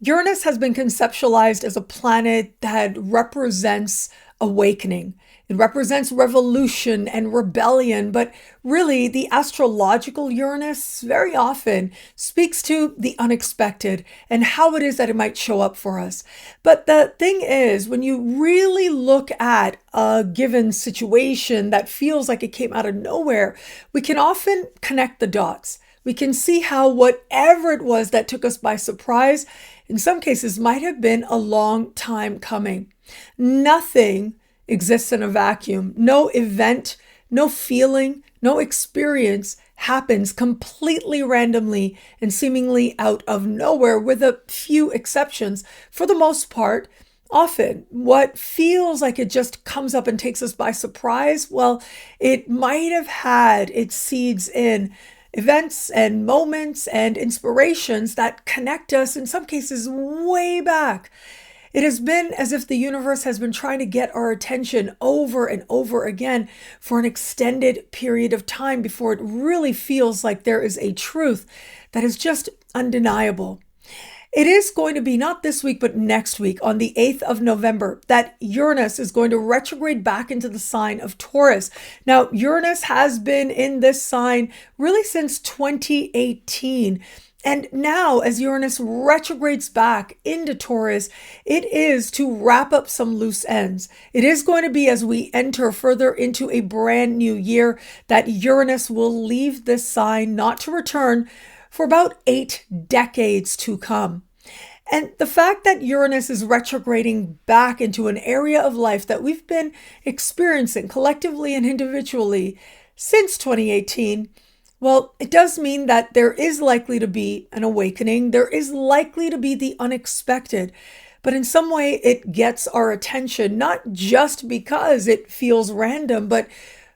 Uranus has been conceptualized as a planet that represents awakening. It represents revolution and rebellion, but really the astrological Uranus very often speaks to the unexpected and how it is that it might show up for us. But the thing is, when you really look at a given situation that feels like it came out of nowhere, we can often connect the dots. We can see how whatever it was that took us by surprise, in some cases, might have been a long time coming. Nothing exists in a vacuum. No event, no feeling, no experience happens completely randomly and seemingly out of nowhere, with a few exceptions. For the most part, often what feels like it just comes up and takes us by surprise, well, it might have had its seeds in events and moments and inspirations that connect us, in some cases, way back. It has been as if the universe has been trying to get our attention over and over again for an extended period of time before it really feels like there is a truth that is just undeniable. It is going to be not this week, but next week on the 8th of November that Uranus is going to retrograde back into the sign of Taurus. Now, Uranus has been in this sign really since 2018. And now, as Uranus retrogrades back into Taurus, it is to wrap up some loose ends. It is going to be as we enter further into a brand new year that Uranus will leave this sign, not to return for about 8 decades to come. And the fact that Uranus is retrograding back into an area of life that we've been experiencing collectively and individually since 2018, well, it does mean that there is likely to be an awakening. There is likely to be the unexpected. But in some way, it gets our attention, not just because it feels random, but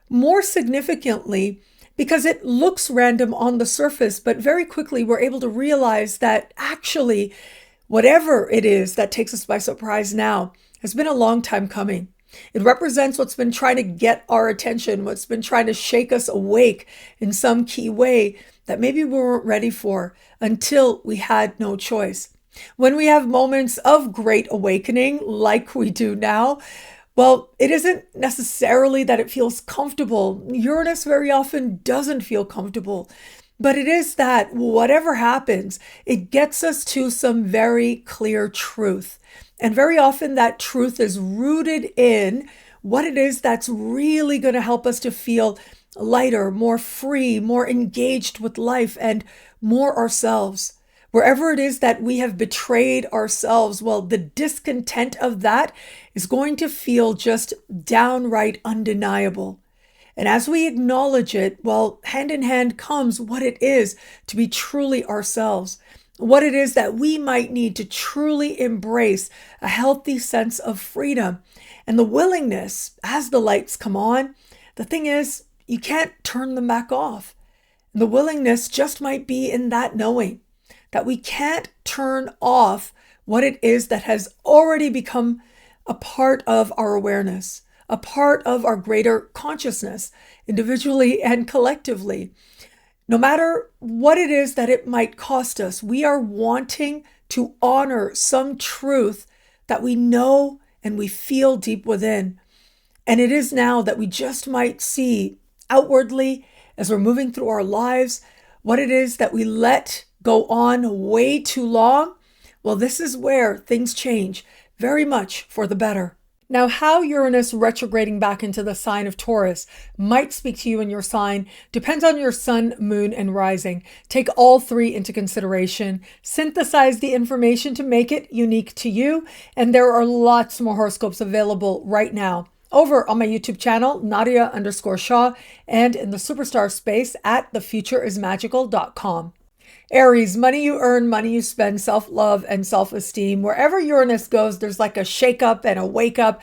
more significantly, because it looks random on the surface, but very quickly we're able to realize that actually, whatever it is that takes us by surprise now has been a long time coming. It represents what's been trying to get our attention, what's been trying to shake us awake in some key way that maybe we weren't ready for until we had no choice. When we have moments of great awakening, like we do now, well, it isn't necessarily that it feels comfortable. Uranus very often doesn't feel comfortable, but it is that whatever happens, it gets us to some very clear truth. And very often that truth is rooted in what it is that's really going to help us to feel lighter, more free, more engaged with life, and more ourselves. Wherever it is that we have betrayed ourselves, well, the discontent of that is going to feel just downright undeniable. And as we acknowledge it, well, hand in hand comes what it is to be truly ourselves, what it is that we might need to truly embrace a healthy sense of freedom and the willingness as the lights come on. The thing is, you can't turn them back off. And the willingness just might be in that knowing that we can't turn off what it is that has already become a part of our awareness, a part of our greater consciousness, individually and collectively. No matter what it is that it might cost us, we are wanting to honor some truth that we know and we feel deep within. And it is now that we just might see outwardly as we're moving through our lives what it is that we let go on way too long. Well, this is where things change very much for the better. Now, how Uranus retrograding back into the sign of Taurus might speak to you in your sign depends on your sun, moon, and rising. Take all three into consideration, synthesize the information to make it unique to you, and there are lots more horoscopes available right now over on my YouTube channel, Nadiya_Shah, and in the superstar space at thefutureismagical.com. Aries, money you earn, money you spend, self-love and self-esteem. Wherever Uranus goes, there's like a shake-up and a wake-up.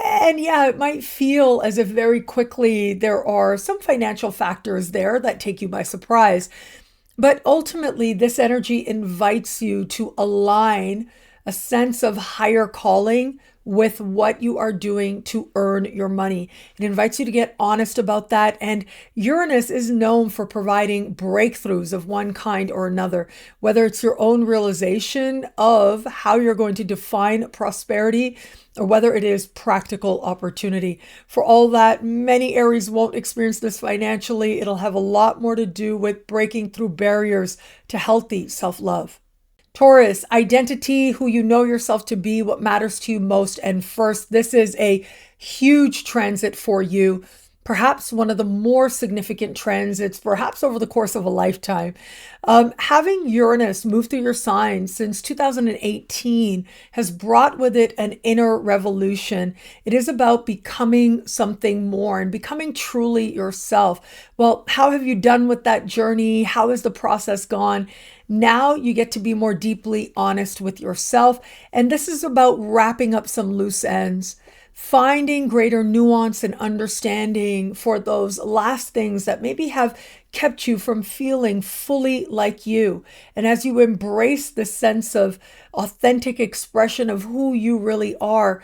And yeah, it might feel as if very quickly there are some financial factors there that take you by surprise. But ultimately, this energy invites you to align a sense of higher calling with what you are doing to earn your money. It invites you to get honest about that. And Uranus is known for providing breakthroughs of one kind or another, whether it's your own realization of how you're going to define prosperity, or whether it is practical opportunity. For all that, many Aries won't experience this financially. It'll have a lot more to do with breaking through barriers to healthy self-love. Taurus, identity, who you know yourself to be, what matters to you most and first. This is a huge transit for you. Perhaps one of the more significant transits, perhaps over the course of a lifetime. Having Uranus move through your sign since 2018 has brought with it an inner revolution. It is about becoming something more and becoming truly yourself. Well, how have you done with that journey? How has the process gone? Now you get to be more deeply honest with yourself. And this is about wrapping up some loose ends, finding greater nuance and understanding for those last things that maybe have kept you from feeling fully like you. And as you embrace the sense of authentic expression of who you really are,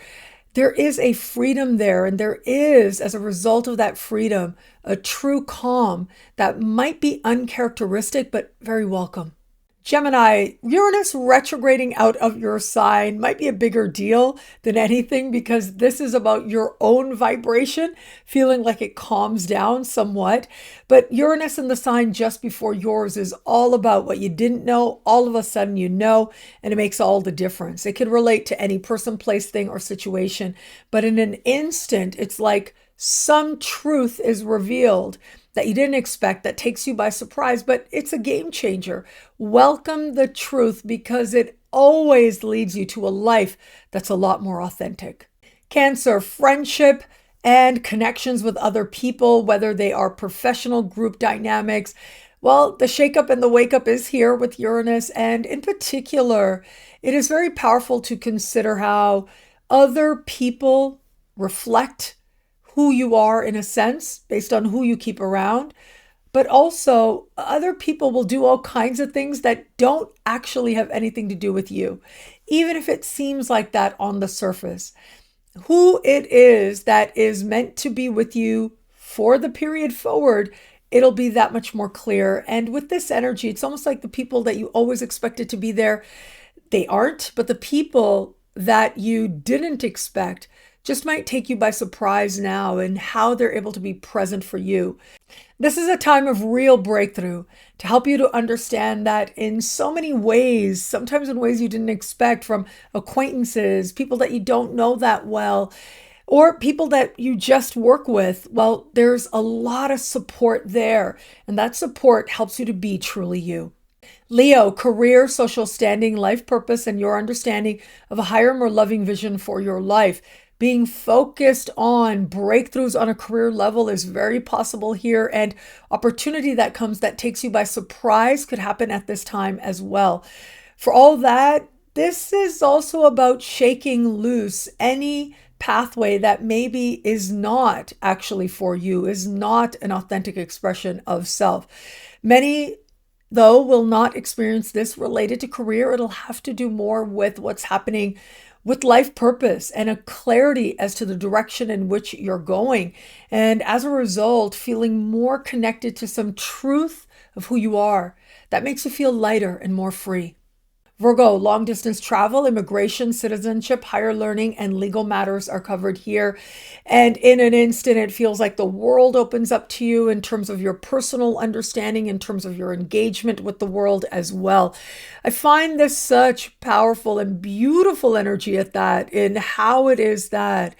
there is a freedom there. And there is, as a result of that freedom, a true calm that might be uncharacteristic, but very welcome. Gemini, Uranus retrograding out of your sign might be a bigger deal than anything, because this is about your own vibration, feeling like it calms down somewhat. But Uranus in the sign just before yours is all about what you didn't know. All of a sudden you know, and it makes all the difference. It can relate to any person, place, thing, or situation. But in an instant, it's like some truth is revealed that you didn't expect, that takes you by surprise, but it's a game changer. Welcome the truth, because it always leads you to a life that's a lot more authentic. Cancer, friendship and connections with other people, whether they are professional, group dynamics. Well, the shakeup and the wake up is here with Uranus. And in particular, it is very powerful to consider how other people reflect who you are in a sense, based on who you keep around. But also, other people will do all kinds of things that don't actually have anything to do with you, even if it seems like that on the surface. Who it is that is meant to be with you for the period forward, it'll be that much more clear. And with this energy, it's almost like the people that you always expected to be there, they aren't. But the people that you didn't expect just might take you by surprise now, and how they're able to be present for you. This is a time of real breakthrough to help you to understand that in so many ways, sometimes in ways you didn't expect, from acquaintances, people that you don't know that well, or people that you just work with. Well, there's a lot of support there, and that support helps you to be truly you. Leo, career, social standing, life purpose, and your understanding of a higher, more loving vision for your life. Being focused on breakthroughs on a career level is very possible here, and opportunity that comes that takes you by surprise could happen at this time as well. For all that, this is also about shaking loose any pathway that maybe is not actually for you, is not an authentic expression of self. Many, though, will not experience this related to career. It'll have to do more with what's happening with life purpose and a clarity as to the direction in which you're going. And as a result, feeling more connected to some truth of who you are. That makes you feel lighter and more free. Virgo, long distance travel, immigration, citizenship, higher learning, and legal matters are covered here. And in an instant, it feels like the world opens up to you in terms of your personal understanding, in terms of your engagement with the world as well. I find this such powerful and beautiful energy at that, in how it is that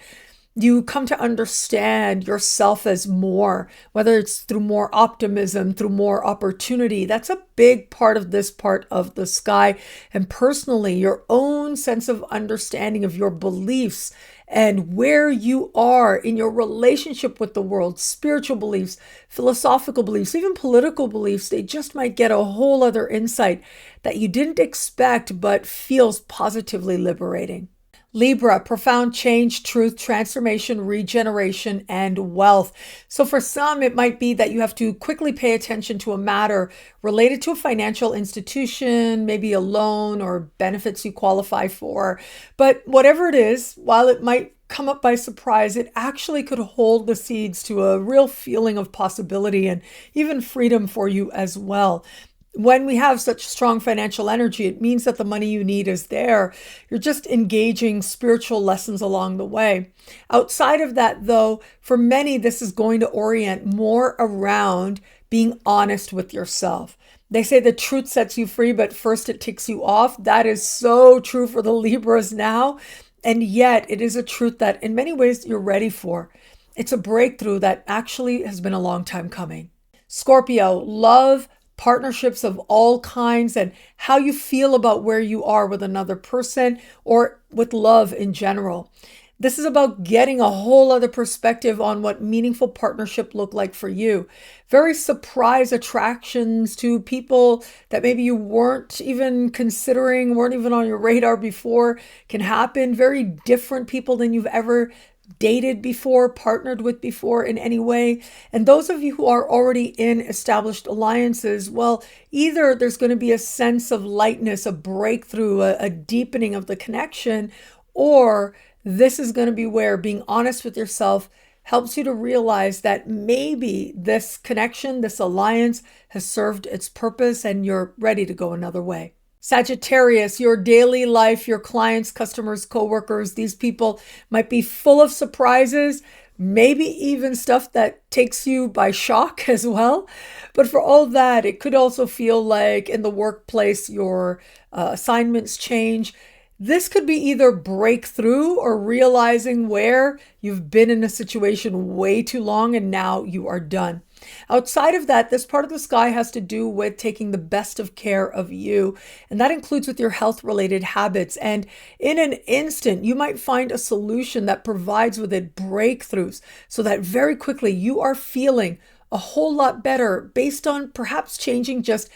you come to understand yourself as more, whether it's through more optimism, through more opportunity. That's a big part of this part of the sky. And personally, your own sense of understanding of your beliefs and where you are in your relationship with the world, spiritual beliefs, philosophical beliefs, even political beliefs, they just might get a whole other insight that you didn't expect, but feels positively liberating. Libra, profound change, truth, transformation, regeneration, and wealth. So for some, it might be that you have to quickly pay attention to a matter related to a financial institution, maybe a loan or benefits you qualify for. But whatever it is, while it might come up by surprise, it actually could hold the seeds to a real feeling of possibility and even freedom for you as well. When we have such strong financial energy, it means that the money you need is there. You're just engaging spiritual lessons along the way. Outside of that, though, for many, this is going to orient more around being honest with yourself. They say the truth sets you free, but first it ticks you off. That is so true for the Libras now. And yet it is a truth that in many ways you're ready for. It's a breakthrough that actually has been a long time coming. Scorpio, love, partnerships of all kinds, and how you feel about where you are with another person or with love in general. This is about getting a whole other perspective on what meaningful partnership look like for you. Very surprise attractions to people that maybe you weren't even considering, weren't even on your radar before can happen. Very different people than you've ever dated before, partnered with before in any way. And those of you who are already in established alliances, well, either there's going to be a sense of lightness, a breakthrough, a deepening of the connection, or this is going to be where being honest with yourself helps you to realize that maybe this connection, this alliance has served its purpose and you're ready to go another way. Sagittarius, your daily life, your clients, customers, coworkers, these people might be full of surprises, maybe even stuff that takes you by shock as well. But for all that, it could also feel like in the workplace, your assignments change. This could be either breakthrough or realizing where you've been in a situation way too long and now you are done. Outside of that, this part of the sky has to do with taking the best of care of you, and that includes with your health-related habits. And in an instant, you might find a solution that provides with it breakthroughs so that very quickly you are feeling a whole lot better based on perhaps changing just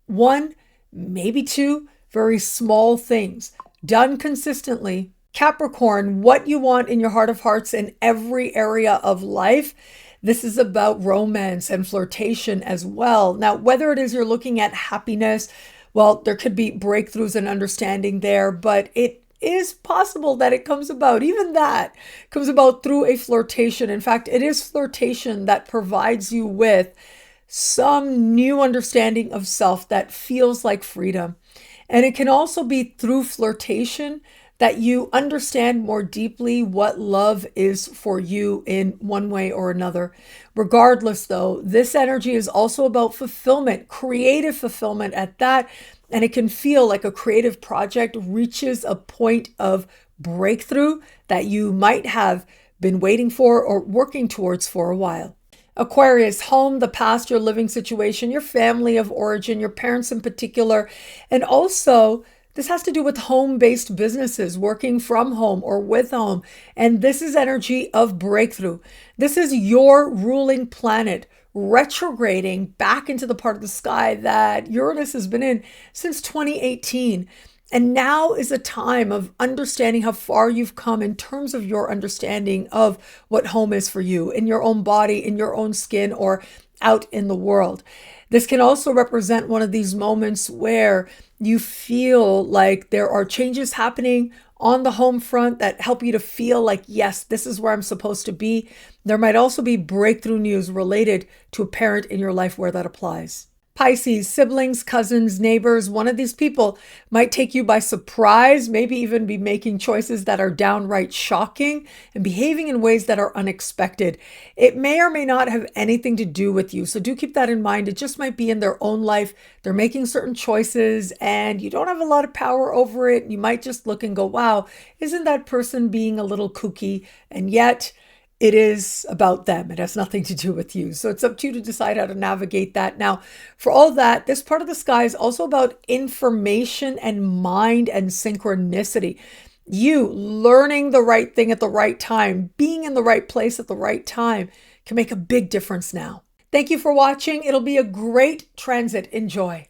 one, maybe two very small things done consistently. Capricorn, what you want in your heart of hearts in every area of life. This is about romance and flirtation as well. Now, whether it is you're looking at happiness, well, there could be breakthroughs and understanding there, but it is possible that it comes about, even that comes about through a flirtation. In fact, it is flirtation that provides you with some new understanding of self that feels like freedom. And it can also be through flirtation that you understand more deeply what love is for you in one way or another. Regardless, though, this energy is also about fulfillment, creative fulfillment at that. And it can feel like a creative project reaches a point of breakthrough that you might have been waiting for or working towards for a while. Aquarius, home, the past, your living situation, your family of origin, your parents in particular, and also this has to do with home-based businesses, working from home or with home. And this is energy of breakthrough. This is your ruling planet retrograding back into the part of the sky that Uranus has been in since 2018. And now is a time of understanding how far you've come in terms of your understanding of what home is for you in your own body, in your own skin, or out in the world. This can also represent one of these moments where you feel like there are changes happening on the home front that help you to feel like, yes, this is where I'm supposed to be. There might also be breakthrough news related to a parent in your life where that applies. Pisces, siblings, cousins, neighbors, one of these people might take you by surprise, maybe even be making choices that are downright shocking and behaving in ways that are unexpected. It may or may not have anything to do with you, so do keep that in mind. It just might be in their own life. They're making certain choices and you don't have a lot of power over it. You might just look and go, wow, isn't that person being a little kooky? And yet it is about them. It has nothing to do with you. So it's up to you to decide how to navigate that. Now, for all that, this part of the sky is also about information and mind and synchronicity. You learning the right thing at the right time, being in the right place at the right time can make a big difference now. Thank you for watching. It'll be a great transit. Enjoy.